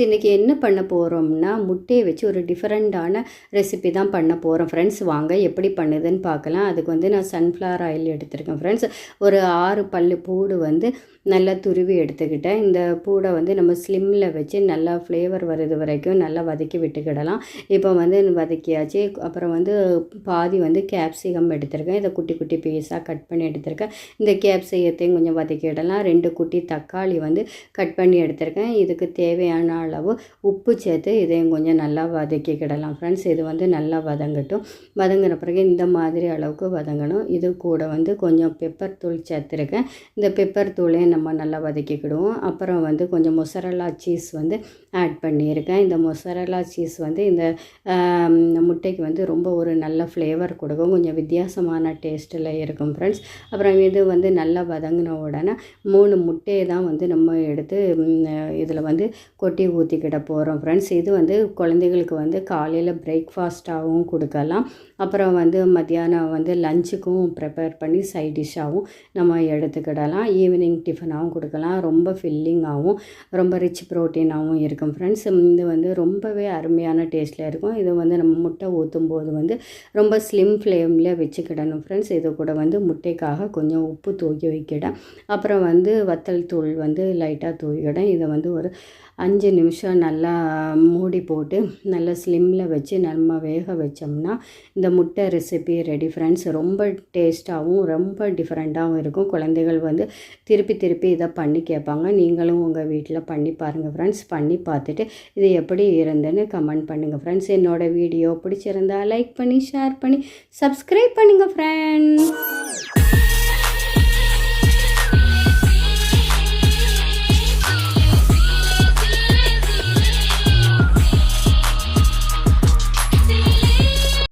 இன்றைக்கி என்ன பண்ண போகிறோம்னா முட்டையை வச்சு ஒரு டிஃப்ரெண்ட்டான ரெசிபி தான் பண்ண போகிறோம் ஃப்ரெண்ட்ஸ். வாங்க எப்படி பண்ணுதுன்னு பார்க்கலாம். அதுக்கு வந்து நான் சன்ஃப்ளவர் ஆயில் எடுத்திருக்கேன் ஃப்ரெண்ட்ஸ். ஒரு 6 பல்லு பூடு வந்து நல்லா துருவி எடுத்துக்கிட்டேன். இந்த பூடை வந்து நம்ம ஸ்லிம்மில் வச்சு நல்லா ஃப்ளேவர் வருது வரைக்கும் நல்லா வதக்கி விட்டுக்கிடலாம். இப்போ வந்து வதக்கியாச்சு. அப்புறம் வந்து பாதி வந்து கேப்சிகம் எடுத்திருக்கேன். இதை குட்டி குட்டி பீஸாக கட் பண்ணி எடுத்திருக்கேன். இந்த கேப்சிகத்தையும் கொஞ்சம் வதக்கிடலாம். 2 குட்டி தக்காளி வந்து கட் பண்ணி எடுத்திருக்கேன். இதுக்கு தேவையான அளவு உப்பு சேர்த்து இதையும் கொஞ்சம் நல்லா வதக்கிக்கிடலாம் ஃப்ரெண்ட்ஸ். இது வந்து நல்லா வதங்கட்டும். வதங்கின பிறகு இந்த மாதிரி அளவுக்கு வதங்கணும். இது கூட வந்து கொஞ்சம் பெப்பர் தூள் சேர்த்துருக்கேன். இந்த பெப்பர் தூளையும் நம்ம நல்லா வதக்கிக்கிடுவோம். அப்புறம் வந்து கொஞ்சம் மொசரல்லா சீஸ் வந்து ஆட் பண்ணியிருக்கேன். இந்த மொசரல்லா சீஸ் வந்து இந்த முட்டைக்கு வந்து ரொம்ப ஒரு நல்ல ஃப்ளேவர் கொடுக்கும். கொஞ்சம் வித்தியாசமான டேஸ்ட்டில் இருக்கும் ஃப்ரெண்ட்ஸ். அப்புறம் இது வந்து நல்லா வதங்கின உடனே 3 முட்டையை தான் வந்து நம்ம எடுத்து இதில் வந்து கொட்டி ஊற்றிக்கிட போகிறோம் ஃப்ரெண்ட்ஸ். இது வந்து குழந்தைகளுக்கு வந்து காலையில் பிரேக்ஃபாஸ்ட்டாகவும் கொடுக்கலாம். அப்புறம் வந்து மத்தியானம் வந்து லஞ்சுக்கும் ப்ரிப்பேர் பண்ணி சைட் டிஷ்ஷாகவும் நம்ம எடுத்துக்கிடலாம். ஈவினிங் டிஃபனாகவும் கொடுக்கலாம். ரொம்ப ஃபில்லிங்காகவும் ரொம்ப ரிச் ப்ரோட்டீனாகவும் இருக்கும் ஃப்ரெண்ட்ஸ். இது வந்து ரொம்பவே அருமையான டேஸ்ட்டில் இருக்கும். இது வந்து நம்ம முட்டை ஊற்றும் போது வந்து ரொம்ப ஸ்லிம் ஃப்ளேமில் வச்சுக்கிடணும் ஃப்ரெண்ட்ஸ். இது கூட வந்து முட்டைக்காக கொஞ்சம் உப்பு தூக்கி வைக்கிடேன். அப்புறம் வந்து வத்தல் தூள் வந்து லைட்டாக தூக்கிக்கிடேன். இதை வந்து ஒரு 5 நிமிஷம் நல்லா மூடி போட்டு நல்லா ஸ்லிம்மில் வச்சு நம்ம வேக வச்சோம்னா இந்த முட்டை ரெசிபி ரெடி ஃப்ரெண்ட்ஸ். ரொம்ப டேஸ்ட்டாகவும் ரொம்ப டிஃப்ரெண்ட்டாகவும் இருக்கும். குழந்தைகள் வந்து திருப்பி திருப்பி இதை பண்ணி கேட்பாங்க. நீங்களும் உங்கள் வீட்டில் பண்ணி பாருங்கள் ஃப்ரெண்ட்ஸ். பண்ணி பார்த்துட்டு இது எப்படி இருந்துன்னு கமெண்ட் பண்ணுங்கள் ஃப்ரெண்ட்ஸ். என்னோடய வீடியோ பிடிச்சிருந்தா லைக் பண்ணி ஷேர் பண்ணி சப்ஸ்கிரைப் பண்ணுங்கள் ஃப்ரெண்ட்ஸ்.